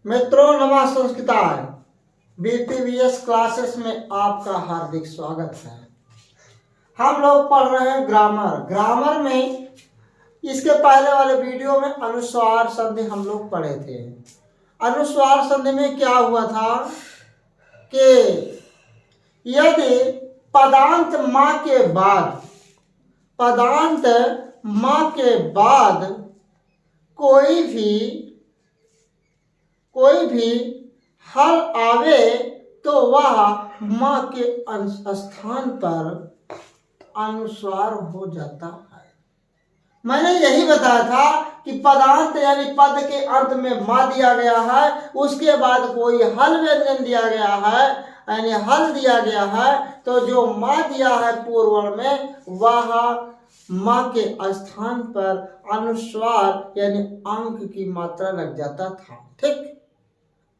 मित्रों नमः संस्कृताय बीपीवीएस क्लासेस में आपका हार्दिक स्वागत है। हम लोग पढ़ रहे हैं ग्रामर में इसके पहले वाले वीडियो में अनुस्वार संधि हम लोग पढ़े थे। अनुस्वार संधि में क्या हुआ था कि यदि पदांत माँ के बाद कोई भी हल आवे तो वह माँ के स्थान पर अनुस्वार हो जाता है। मैंने यही बताया था कि पदांत यानी पद के अंत में माँ दिया गया है, उसके बाद कोई हल व्यंजन दिया गया है यानी हल दिया गया है, तो जो माँ दिया है पूर्ववर्ण में वह माँ के स्थान पर अनुस्वार यानी अंक की मात्रा लग जाता था। ठीक,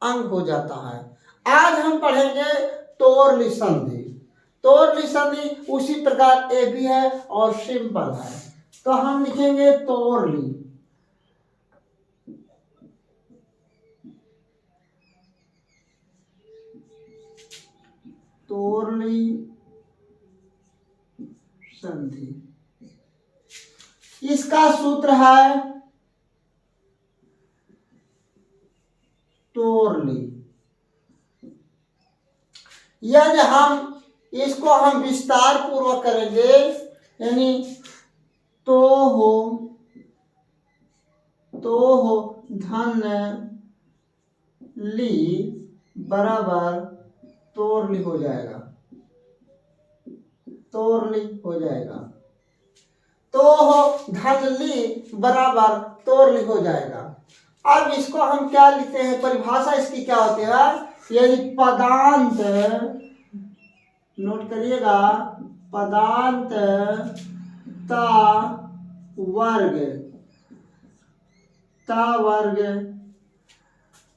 अंक हो जाता है। आज हम पढ़ेंगे तोरली संधि। तोरली संधि उसी प्रकार ए भी है और सिंपल है, तो हम लिखेंगे तोरली। तोरली संधि इसका सूत्र है तोरली। यदि हम इसको विस्तार पूर्वक करेंगे यानी तो हो धन ली बराबर तोरली हो जाएगा। तोरली हो जाएगा, तो हो धन ली बराबर तोरली हो जाएगा। अब इसको हम क्या लिखते हैं, परिभाषा इसकी क्या होती है, यदि पदांत, नोट करिएगा, पदांत ता वर्ग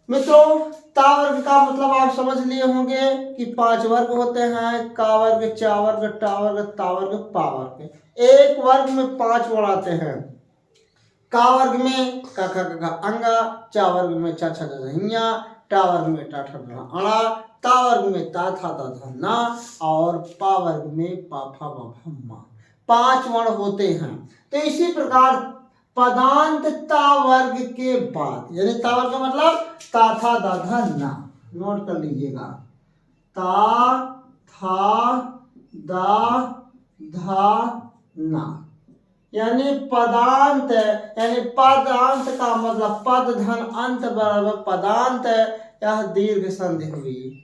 मित्रों, ता वर्ग का मतलब आप समझ लिए होंगे कि 5 वर्ग होते हैं, का वर्ग, चा वर्ग, टा वर्ग, ता वर्ग, पा वर्ग। एक वर्ग में 5 वर्ण आते हैं। का वर्ग में का खा का अंगा, चा वर्ग में चा छा झिया, टा वर्ग में टा ठा अड़ा, ता वर्ग में ता था दा धा ना और पा वर्ग में पा फा बा भा मा। 5 वर्ण होते हैं। तो इसी प्रकार पदांत ता वर्ग के बाद यानी ता वर्ग का मतलब ता था दा धा ना, नोट कर लीजिएगा, ता था दा धा ना यानी पदांत यानी पदांत का मतलब पद धन अंत बराबर पदांत, यह दीर्घ संधि हुई।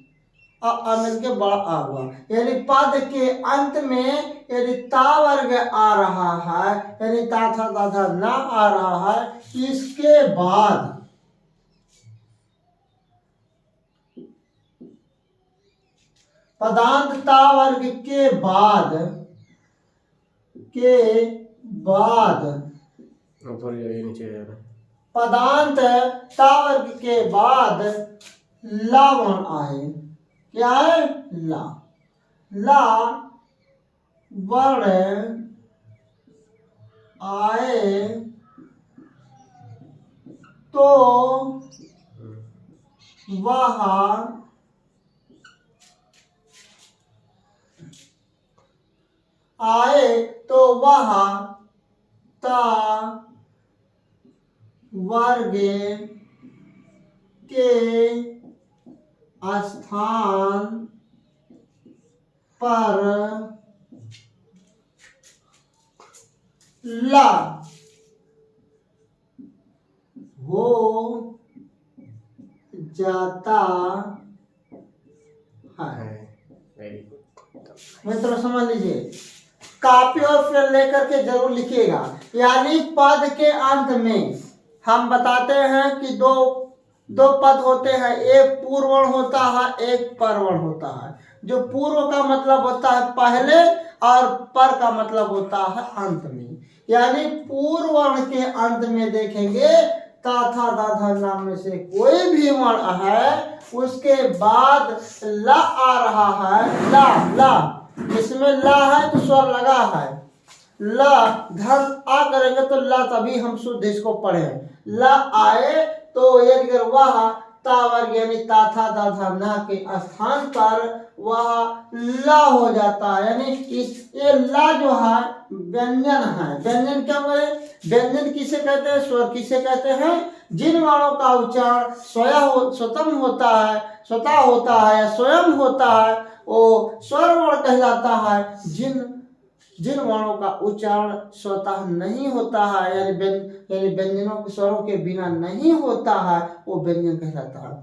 मिल के बड़ा आ हुआ यानी पद के अंत में यदि ता वर्ग आ रहा है यानी ता था दा था ना आ रहा है, इसके बाद पदांत ता वर्ग के बाद पदांत ता वर्ग के बाद ला वर्ण आए। क्या है? ला वर्ण आए तो वह ता वर्ग के स्थान पर ला हो जाता है। मित्रों समझ लीजिए, कॉपी और पेन लेकर के जरूर लिखिएगा। यानी पद के अंत में हम बताते हैं कि दो पद होते हैं, एक पूर्ववर्ण होता है, एक परवर्ण होता है। जो पूर्व का मतलब होता है पहले और पर का मतलब होता है अंत में। यानी पूर्ववर्ण के अंत में देखेंगे ता था दा था नाम में से कोई भी वर्ण है, उसके बाद ला आ रहा है। ला इसमें ला है तो स्वर लगा है, ला धन आ करेंगे तो ला, तभी हम शुद्ध इसको पढ़े। ला आए तो यदि वह ता वर्ग यानी ता था दा था ना के स्थान पर वह ला हो जाता है। यानी इस ये ला जो है व्यंजन है। व्यंजन क्या बोले? व्यंजन किसे कहते हैं? स्वर किसे कहते हैं? जिन वर्णों का उच्चारण स्वतः होता है, स्वतः होता है या स्वयं होता है, वो स्वर वर्ण कहलाता है। जिन वर्णों का उच्चारण स्वतः नहीं होता है, यानी व्यंजनों के स्वरों के बिना नहीं होता है, वो व्यंजन कहलाता है।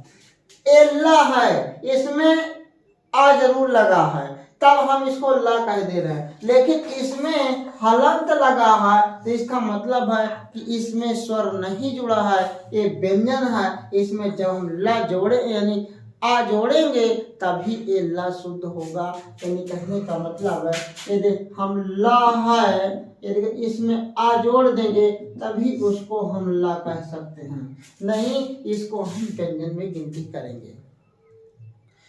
एल्ला है, इसमें आ जरूर लगा है, तब हम इसको ला कह दे रहे हैं। लेकिन इसमें हलंत लगा है, तो इसका मतलब है कि इसमें स्वर नहीं जुड़ा है, ये व्यंजन है। इसमें जब हम ला जोड़े यानी आ जोड़ेंगे तभी ये ला शुद्ध होगा। यानी कहने का मतलब है यदि हम ला है, यदि इसमें आ जोड़ देंगे तभी उसको हम ला कह सकते हैं, नहीं इसको हम व्यंजन में गिनती करेंगे।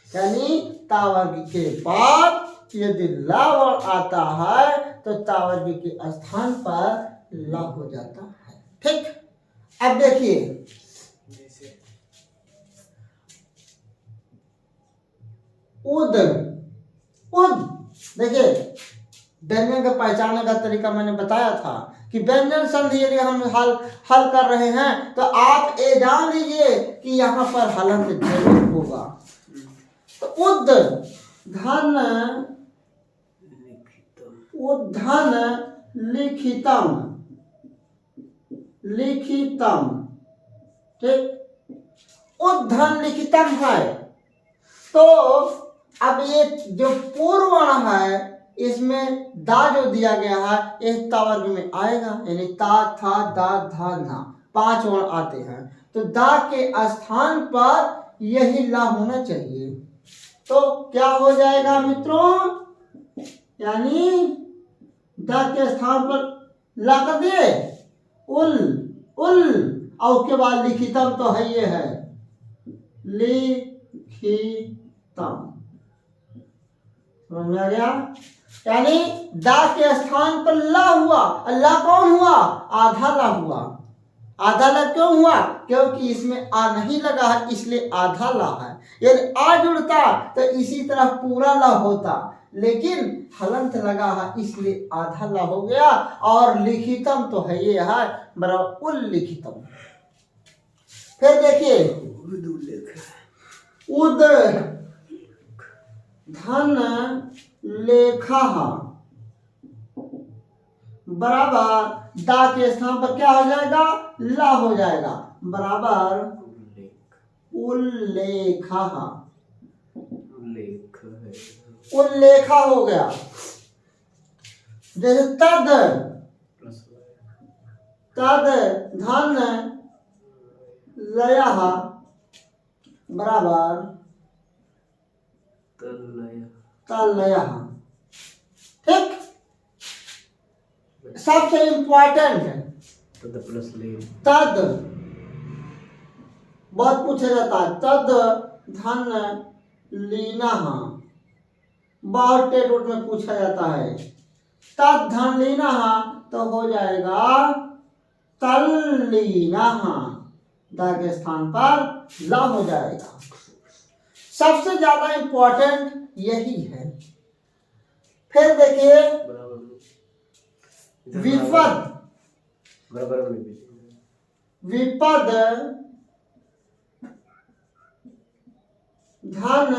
यानी ता वर्ग के बाद यदि ला वर्ण आता है तो ता वर्ग के स्थान पर ला हो जाता है। ठीक, अब देखिए उद उद, देखिए व्यंजन का पहचानने का तरीका मैंने बताया था कि व्यंजन संधि यदि हम हल कर रहे हैं तो आप ये जान लीजिए कि यहाँ पर हलंत जरूर होगा। तो उद्धन लिखितम लिखितम, ठीक, उद्धन लिखितम है। तो अब ये जो पूर्व वर्ण है इसमें दा जो दिया गया है एक ता वर्ग में आएगा, यानी ता था दा धा ना 5 वर्ण आते हैं। तो दा के स्थान पर यही ला होना चाहिए। तो क्या हो जाएगा मित्रों? यानी दा के स्थान पर ला कर दिए उल उल, और उसके बाद लिखितम तो है ये है लिखितम, समझ में आ गया? यानी दा के स्थान पर ला हुआ। ला कौन हुआ? आधा ला हुआ। आधा ला क्यों हुआ? क्योंकि इसमें आ नहीं लगा है, इसलिए आधा ला है। यदि आ जुड़ता तो इसी तरह पूरा ला होता, लेकिन हलंत लगा है इसलिए आधा ला हो गया। और लिखितम तो है ये है बराबर उल लिखितम। फिर देखिए उद धन लेखा बराबर दा के स्थान पर क्या हो जाएगा? ला हो जाएगा, बराबर उल्लेखा। उल्लेखा हो गया। जैसे तद धन लया बराबर तलया। ठीक, सबसे इंपॉर्टेंट है तद, बहुत पूछा जाता है तद धन लीना, बहुत टेट में पूछा जाता है। तद धन लीना तो हो जाएगा तल्लीना, दा के स्थान पर ला हो जाएगा। सबसे ज्यादा इंपॉर्टेंट यही है। फिर देखिए विपद धन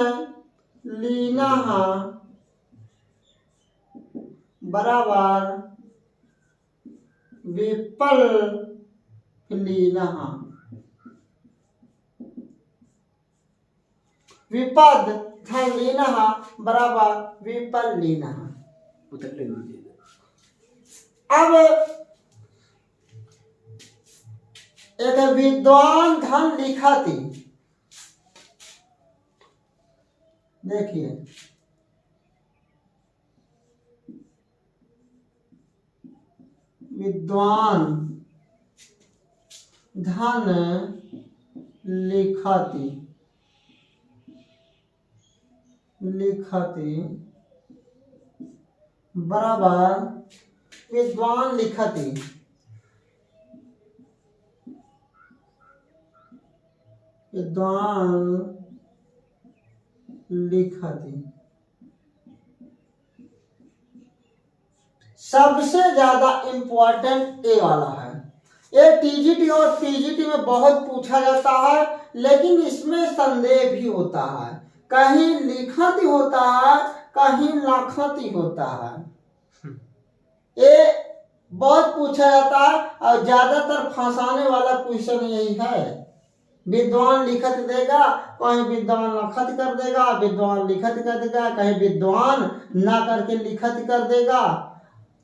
लीना बराबर विपल लीना। विपद धन लीना बराबर विपल लीना। अब एक विद्वान धन लिखा थी, देखिए विद्वान धन लिखती बराबर विद्वान लिखती। विद्वान लिखति। सबसे ज्यादा इंपॉर्टेंट ए वाला है। ये टीजीटी और पीजीटी में बहुत पूछा जाता है, लेकिन इसमें संदेह भी होता है। कहीं लिखति होता है, कहीं लाखति होता है। ये बहुत पूछा जाता है और ज्यादातर फंसाने वाला क्वेश्चन यही है। विद्वान लिखत देगा, कहीं विद्वान लखत कर देगा, विद्वान लिखत कर देगा, कहीं विद्वान ना करके लिखत कर देगा।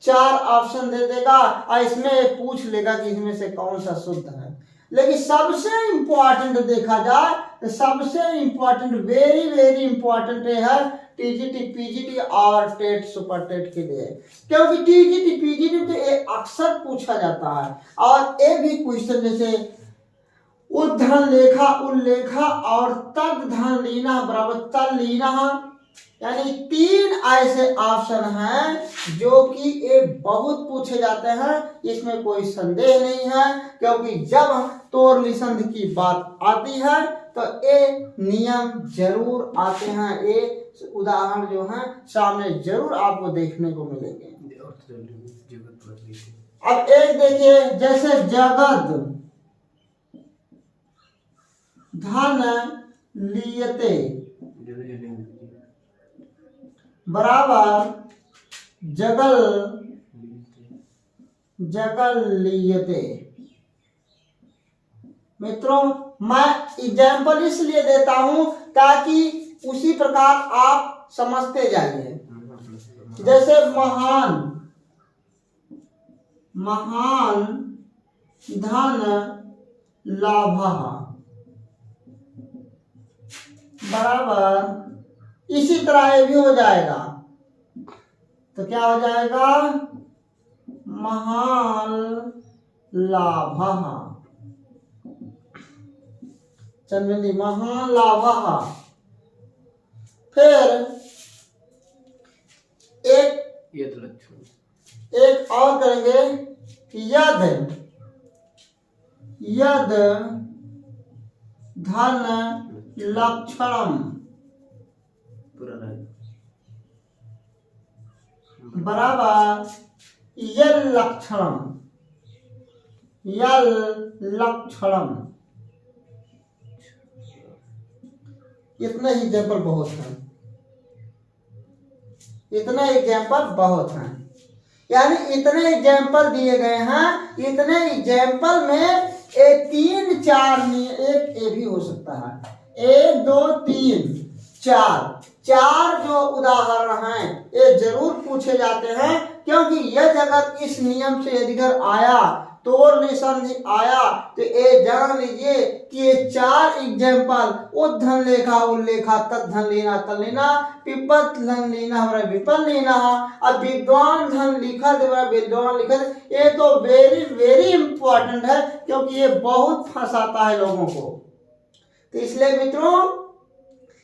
4 ऑप्शन दे देगा और इसमें पूछ लेगा कि इसमें से कौन सा शुद्ध है। लेकिन सबसे इंपॉर्टेंट देखा जाए तो सबसे इंपॉर्टेंट, वेरी वेरी इंपॉर्टेंट है टीजीटी, पीजीटी और टेट, सुपर टेट के लिए। क्योंकि टीजीटी पीजीटी तो ये अक्सर पूछा जाता है। और ये भी क्वेश्चन जैसे उद्धरण लेखा, उल्लेखा और तद धन लीना बराबर तल लीना, यानी 3 ऐसे ऑप्शन हैं जो कि ये बहुत पूछे जाते हैं। इसमें कोई संदेह नहीं है, क्योंकि जब तोड़ लिसंध की बात आती है तो ये नियम जरूर आते हैं। ये उदाहरण जो हैं सामने जरूर आपको देखने को मिलेंगे। अब एक देखिए, जैसे जगत धन लियते बराबर जगल लियते। मित्रों, मैं एग्जाम्पल इसलिए देता हूं ताकि उसी प्रकार आप समझते जाइए। जैसे महान धन लाभः बराबर, इसी तरह ये भी हो जाएगा। तो क्या हो जाएगा? महान लाभः, चंद्रबिंदी महान लाभः। फिर एक और करेंगे, यद धन लक्षणम बराबर यल लक्षणम। इतने एग्जाम्पल बहुत हैं, यानी इतने एग्जाम्पल दिए गए हैं। इतने एग्जाम्पल में 3 4 एक ए भी हो सकता है। 1 2 3 4 जो उदाहरण हैं ये जरूर पूछे जाते हैं, क्योंकि यदि अगर इस नियम से यदि आया, तोड़ निसंधि आया, तो ये जान लीजिए कि ये 4 एग्जाम्पल उद्धरण लेखा, उल्लेखा, तद धन लेना, तल लेना, पिपत धन लेना, विपल लेना, अब विद्वान धन लिखा विद्वान लिखा। ये तो वेरी वेरी इंपॉर्टेंट है, क्योंकि ये बहुत फंसाता है लोगों को। तो इसलिए मित्रों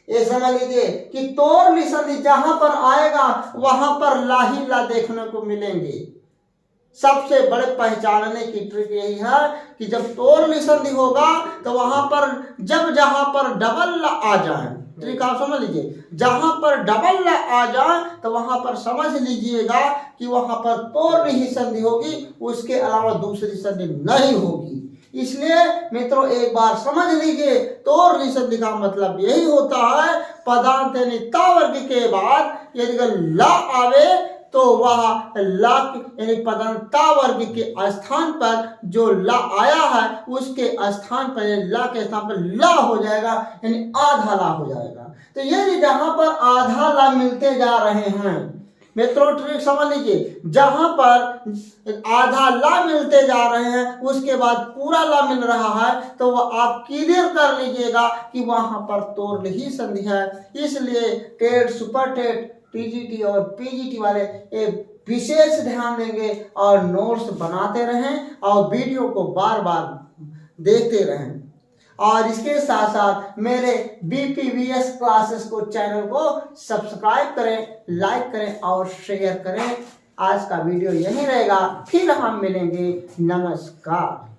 ये समझ लीजिए कि तोड़ निसंधि जहां पर आएगा वहां पर ला ही ला देखने को मिलेंगे। सबसे बड़े पहचानने की ट्रिक यही है कि जब तोड़ निसंधि होगा तो वहां पर जहां पर डबल ला आ जाए, ट्रिक आप समझ लीजिए, जहां पर डबल ला आ जाए तो वहां पर समझ लीजिएगा कि वहां पर तोड़ ही संधि होगी, उसके अलावा दूसरी संधि नहीं होगी। इसलिए मित्रों एक बार समझ लीजिए, तोड़ निसंधि का मतलब यही होता है, पदांत यानी ता वर्ग के बाद यदि ला आवे तो वह ला यानी पदांत ता वर्ग के स्थान पर जो ला आया है उसके स्थान पर, ला के स्थान पर ला हो जाएगा, यानी आधा ला हो जाएगा। तो यदि जहां पर आधा ला मिलते जा रहे हैं, मित्रों ट्रिक समझ लीजिए, जहां पर आधा ला मिलते जा रहे हैं उसके बाद पूरा ला मिल रहा है, तो वह आप क्लियर कर लीजिएगा कि वहां पर तोड़ ही संधि है। इसलिए टेट, सुपर टेट, टीजीटी और पीजीटी वाले एक विशेष ध्यान देंगे और नोट्स बनाते रहें और वीडियो को बार बार देखते रहें। और इसके साथ साथ मेरे BPVS क्लासेस को, चैनल को सब्सक्राइब करें, लाइक करें और शेयर करें। आज का वीडियो यही रहेगा, फिर हम मिलेंगे। नमस्कार।